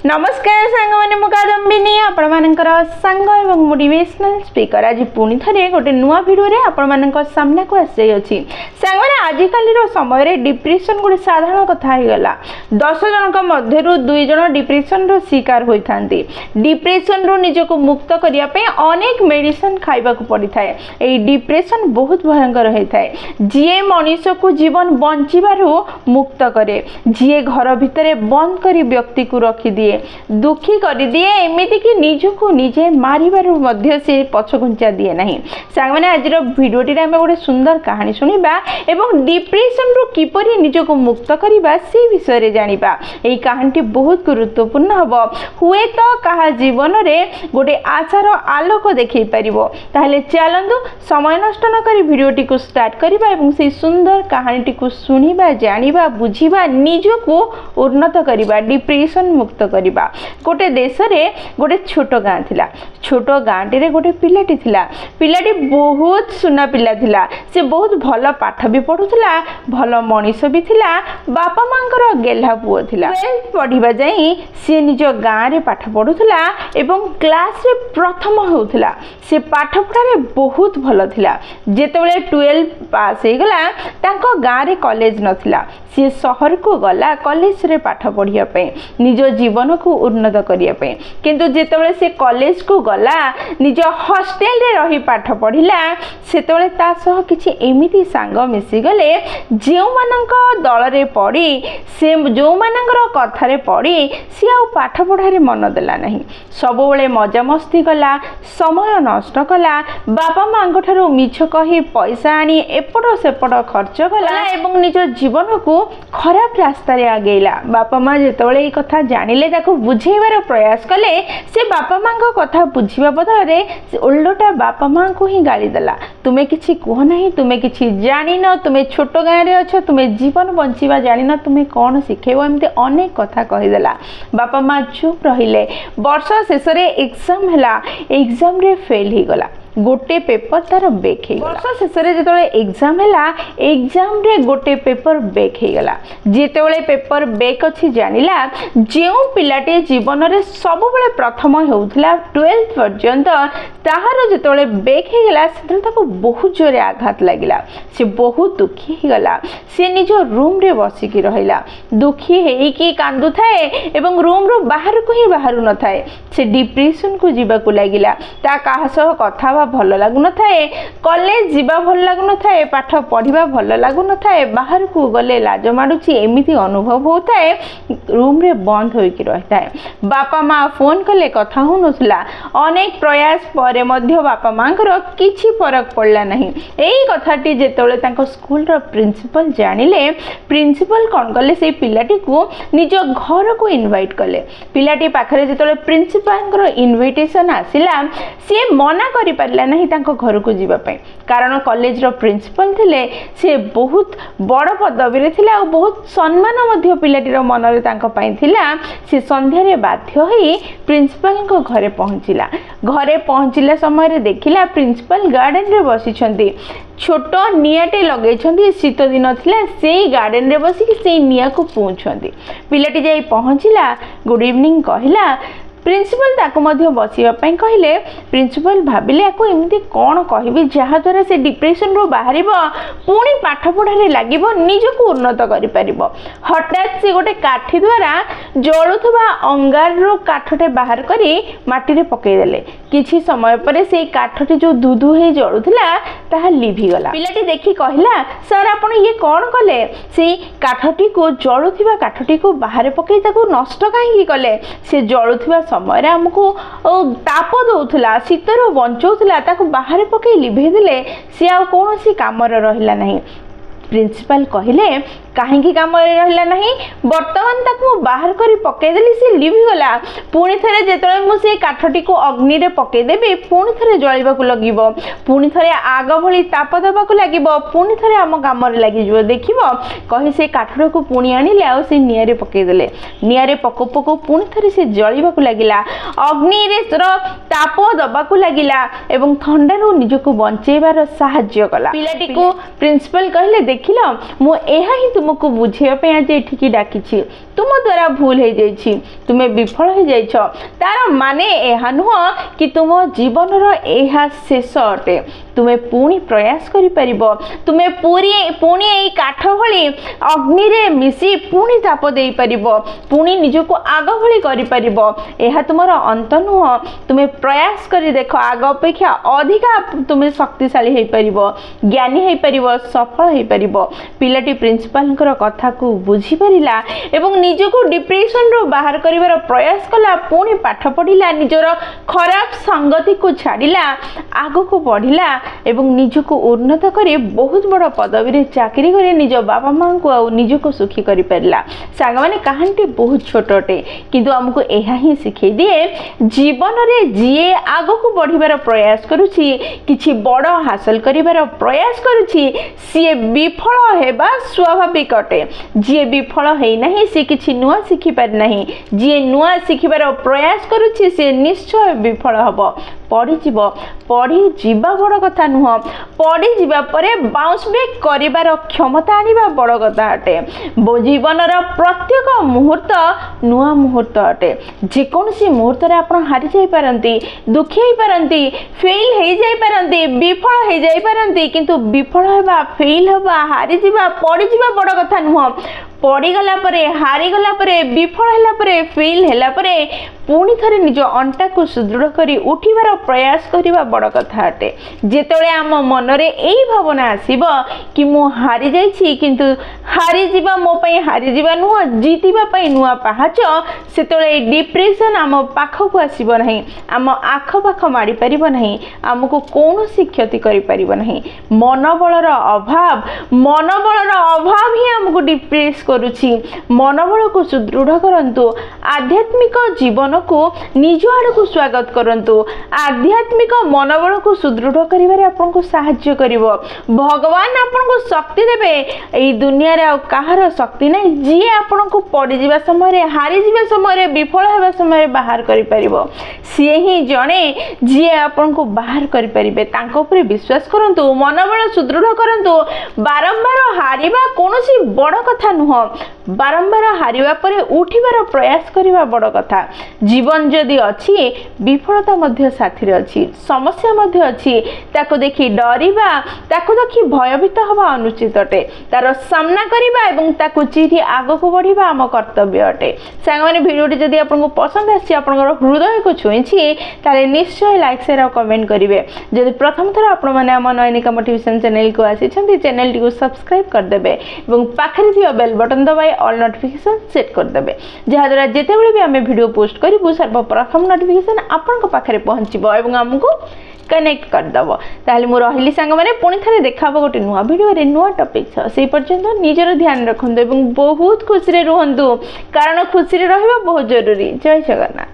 नमस्कार सांग मैंने मुकादम्बिनी आपणकर सांग एवं मोटिवेशनल स्पीकर आज पुणी थे गोटे नुआ भिडियो आपण सामना को आसी अच्छी सांग मैंने आजिकल समय डिप्रेशन गोटे साधारण कथा गला 10 जन मध्य 2 जन डिप्रेशन रो शिकार होता डिप्रेशन रो निजक मुक्त करने अनेक मेडिसिन खाइबा पड़ी था। यही डिप्रेशन बहुत भयंकर होता है। जी मनीष को जीवन बंचार मुक्त करे, जी घर भितर बंद कर व्यक्ति को रखिदिए, दुखी कर दिए, एमती कि निजको निजे मारिबार से पछघुंचा दिए नहीं। सांग मैंने आज भिडियोटी गोटे सुंदर कहानी शुणा एवं डिप्रेशन रु किपरि निजको मुक्त करबा से विषय जानिबा। एही कहानी बहुत गुरुत्वपूर्ण हबो, हुए तो कहा जीवन रे गोटे आशार आलोक देखै परिबो। ताहले चलंतु समय नष्ट न करी भिडियोटी को स्टार्ट करबा एवं से सुंदर कहानीटी को सुनिबा, जानिबा, बुझिबा, निजको उन्नत करबा, डिप्रेशन मुक्त करबा। गोटे देश रे गोटे छोट गाँ थिला। छोट गाँटी रे गोटे पिलाटी थिला। पिलाटी बहुत सुना पिला थिला। से बहुत भल पाठ भी पढ़ुला, भल मनीष भी थिला, बापा मांकर गेल्हा पुओ थिला। 12th पढ़िबा जाई से निज गाँ रे पाठ पढ़ुला एवं क्लास रे प्रथम होउथिला। से पाठ पढ़ारे बहुत भल थिला। जेतेबेले 12 पास हे गला तांको गाँ रे कॉलेज नथिला। से शहर को गला कॉलेज रे पाठ पढ़िया पे, निज जीवन को उन्नत करिया पे। किंतु जेतेबेले से कॉलेज को गला निज हॉस्टेल रे रही पाठ पढ़िला, सेतेबेले ता सह किछि एमिति सांग मिसी गले जेउ मानक दल रे पड़ी, से जो मानकर कथा रे पड़ी सी आ पाठ पढ़ारे मन देला नहीं। सबुबले मजा मस्ती कला, समय नष्ट कला, बापा मांग ठारू मिछ कही पैसा आनी एपट सेपट खर्च कला एवं निज जीवन को खराब रास्ता रे आगेला। बापा माँ जेतेबेले ए कथा जानिले ताको बुझेबार प्रयास कले, से बापा माँ को कथा बुझिबा बदल रे उल्टा बापा माँ को ही गाली देला। तुमे किछि कह नहीं, तुमे किछि जानि न, तुमे छोट गाँ रे अछ, तुमे जीवन बंचिबा जानि न, तुमे कौन शिखेबो, एमती अनेक कथा कहिदेला। बापा माँ चुप रहिले। वर्ष शेष रे एग्जाम हैला, एग्जाम रे फेल ही गला। गोटे पेपर तार बेक हो गला। वर्ष शेष रे जेतेबेले एग्जाम हैला, एग्जाम रे गोटे पेपर बेक हो गला। जेतेबेले पेपर बेक अछि जानिला, जेउ पिलाटे जीवन रे सबुबेले प्रथम होउथिला 12th पर्यंत, ताहार जेतेबेले बेक हो गला सेते ताको बहुत जोरे आघात लागिला। से बहुत दुखी हो गला। से निज रूम रे बसी की रहिला, दुखी हेई की कांदु थाए एवं रूम रो बाहर को ही बाहरु न थाए। से डिप्रेशन को जीवा को लागिला। ता काहा सह कथा भल लागु न थाए, कॉलेज जीवा भल लागु न थाए, पाठ पढ़िबा भल लागु न थाए, बाहर को गले लाज माडुची एमिति अनुभव होता है। रूम रे बंद होई की रहता है। बापा माँ फोन कले कथा हो नथला। अनेक प्रयास परे मध्य बापा मांकर किछि फरक पड़ला नहीं। एही कथाटी जेतेबेले तांको स्कूल रो प्रिंसिपल जानिले, प्रिंसिपल कोन कले से पिलाटी को निज घर को इनवाइट कले। पिलाटी पाखरे जेतेबेले प्रिंसिपल को इनविटेशन आसिला, से मना करि पारला नहीं तांको घर को जीवा पे। कारण कॉलेज रो प्रिंसिपल थिले, से बहुत बड़ पदवी रे थिला और बहुत सम्मान मध्य पिलाटी रो मन रे तांको पई थिला। से संध्या रे बाध्य होई प्रिंसिपल को घरे पहुंचिला। घरे पहुंचिला समय रे देखिला प्रिंसिपल गार्डन रे बसी छंती। छोट नियाटे लगे छंती। शीत दिन थिला, सेही गार्डन रे बसी से निया को पूछंती। पिलाटी जाई पहुंचिला, गुड इवनिंग कहला। प्रिंसिपल ताको मध्य बसिबा पई कहिले। प्रिंसिपल भाबिले आको एमती कोन कहबी जहा द्वारा से डिप्रेशन रो बाहरिबो, पुणी पाठ पढ़ारे लागिबो, निजको उन्नत करि परिबो। हठात से गोटे काठी द्वारा जळुथबा अंगार रो काठटे बाहर करी माटी रे पकई देले। किछि समय परे से काठटे जो दुदु हे जळुथला ताहा लिभि गला। पिलाटी देखि कहला, सर आपण ये कोन कले? से काठटी को जळुथबा काठटी को बाहर पकई ताको नष्ट काहे कले? से जळुथबा समय आमको ताप दौला, शीतर बंचौला, ताको बाहर पकई लिभे देले, सी आ कौन सी काम रहिला नहीं। प्रिंसिपल कहले, कहीं काम रहा नहीं, बर्तमान ताकू बाहर कर पकईदेली, सी लिभिगला। पुणी थे जो मुझे काठटी को अग्नि रे पकईदेवी, पुणी थे जलिबा लगे, पुणी थे आग भली ताप देवा लगे, पुणी थे आम कम लगे। देख कही से काठटा को पुणी आनिले, आ से निआरे पकईदेले। निआरे पकौ पकौ पुणी थे से जलिबा लगला। अग्नि ताप दबाकू लगिला एवं थंडारू निजको बंचेबार साहाय्य कला। पिलाटी को प्रिंसिपल कहले देखिल मु एहा ही तुमको बुझेया पे आज एठिकी डाकिछि तुम द्वारा भूल हो जाइछि तुमे विफल हो जाइछ तार माने एहा नुह कि तुम जीवन रो एहा शेष अटे तुमे पुणी प्रयास करि परिबो तुमे पुणी एई काठ भली अग्नि रे मिसी पुणी ताप देई परिबो पुणी निजको आग भली करि परिबो एहा तुमरो अंत नुह तुमे प्रयास करि देखो आग अपेक्षा अधिका तुमे शक्तिशाली हे परिबो ज्ञानी हे परिबो सफल हे परिबो। पिलाटी प्रिंसिपल कथा को बुझी परिला एवं निजको डिप्रेशन रो बाहर करिवार प्रयास कला पुणी पाठ पढ़िला निजर खराब संगति को छाड़िला आगो को बढ़िला एवं निजको उन्नत करे बहुत बड़ पदवी रे चाकरी करे निज बाबा मां को आ निजको सुखी करि परिला। सांग माने कहानी बहुत छोटटे किंतु हमको एहा ही सिखै दिए जीवन रे जिए आगो को बढ़िबार प्रयास करूछि किछि बड़ हासिल करिबार प्रयास करूछि सी विफल हेबा स्वाभाविक अटे जी विफल है नहीं सी किछि नुआ शिखि पार नहीं जी नुआ शिखिबार प्रयास करूछि से निश्चय विफल हबो पढ़ी जीवा बड़ कथा नुह पढ़ी जीवा परे बाउंस बैक करिबार क्षमता आनिबा बड़ कथा अटे जीवन प्रत्येक मुहूर्त नुआ मुहूर्त अटे जेकोसी मुहूर्त रे आपण हारि जाई पारंती दुखी होई पारंती फेल हो जाई पारंती विफल हो जाई पारंती किंतु विफल हेबा फेल हेबा हारि जीवा पढ़ी जीवा बड़ कथा नुह पड़ी गला परे हारी गला परे विफल हैला परे फेल हैला परे पुणी थरे निज अंटा को सुदृढ़ करी उठिबार प्रयास करिबा बड़ कथा अटे जेतळे आम मन रे एई भावना आसीबो कि मु हारी जाईछि किंतु हारी जीवा मो पई हारी जीवा नुह जीतिबा पई नुआ पहाच सेतळे डिप्रेशन आम पाख को आसीबो नाही आम आख पाख माडी परिबो नाही हमको कोनोसी क्षति करि परिबो नाही मनोबलर अभाव ही हमको डिप्रेस करुछि मनोबल को सुदृढ़ करंतु आध्यात्मिक जीवन को निज आड़ को स्वागत करंतु आध्यात्मिक मनोबल को सुदृढ़ करिवारे आपन को सहाय्य करिवो भगवान आपन को शक्ति देबे एई दुनिया रे काहार शक्ति नै जी आपन को पड़ी जीवा समय रे हारी जीवा समय रे विफल हेबा समय रे बाहर करि परिबो सिए ही जणे जी आपन को बाहर करि परिबे तांको ऊपर विश्वास करंतु मनोबल सुदृढ़ करंतु बारंबार हारिबा कोनोसी बड़ कथा नुह बारंबार हारिबा परे उठिबार प्रयास करिबा बड़ कथा जीवन जदि अछि विफलता मध्य साथी रे अछि समस्या मध्य अछि ताको देखि डरिबा ताको देखि भयभीत हवा अनुचित अटे तार सामना करिबा एवं ताको चिठी आगो को बढ़िबा हम कर्तव्य अटे। सांग माने वीडियोटी जदि आपनको पसंद आछि आपनकर हृदय को छुईछि ताले निश्चय लाइक शेयर और कमेंट करिवे जदि प्रथम थर आपण माने हम नयनिका मोटिवेशन चैनल को आछिछन्ती चैनल टी को सब्सक्राइब कर देबे एवं पाखरे दियो बेल बटन दबाई ऑल नोटिफिकेशन सेट कर देबे जहा द्वारा जेते बेले भी हमें वीडियो पोस्ट करिबु सर्वप्रथम नोटिफिकेशन आपन को पाखरे पहुंचीबो एवं हमको कनेक्ट कर दबो ताले मु रहिली संग माने पुणी थरे देखाबो गोटे नुवा वीडियो रे नुवा टॉपिक छ सेई पर्यंत निजर ध्यान रखंदो एवं बहुत खुशी रे रहंतु कारण खुशी रे रहबा बहुत जरूरी। जय जगन्नाथ।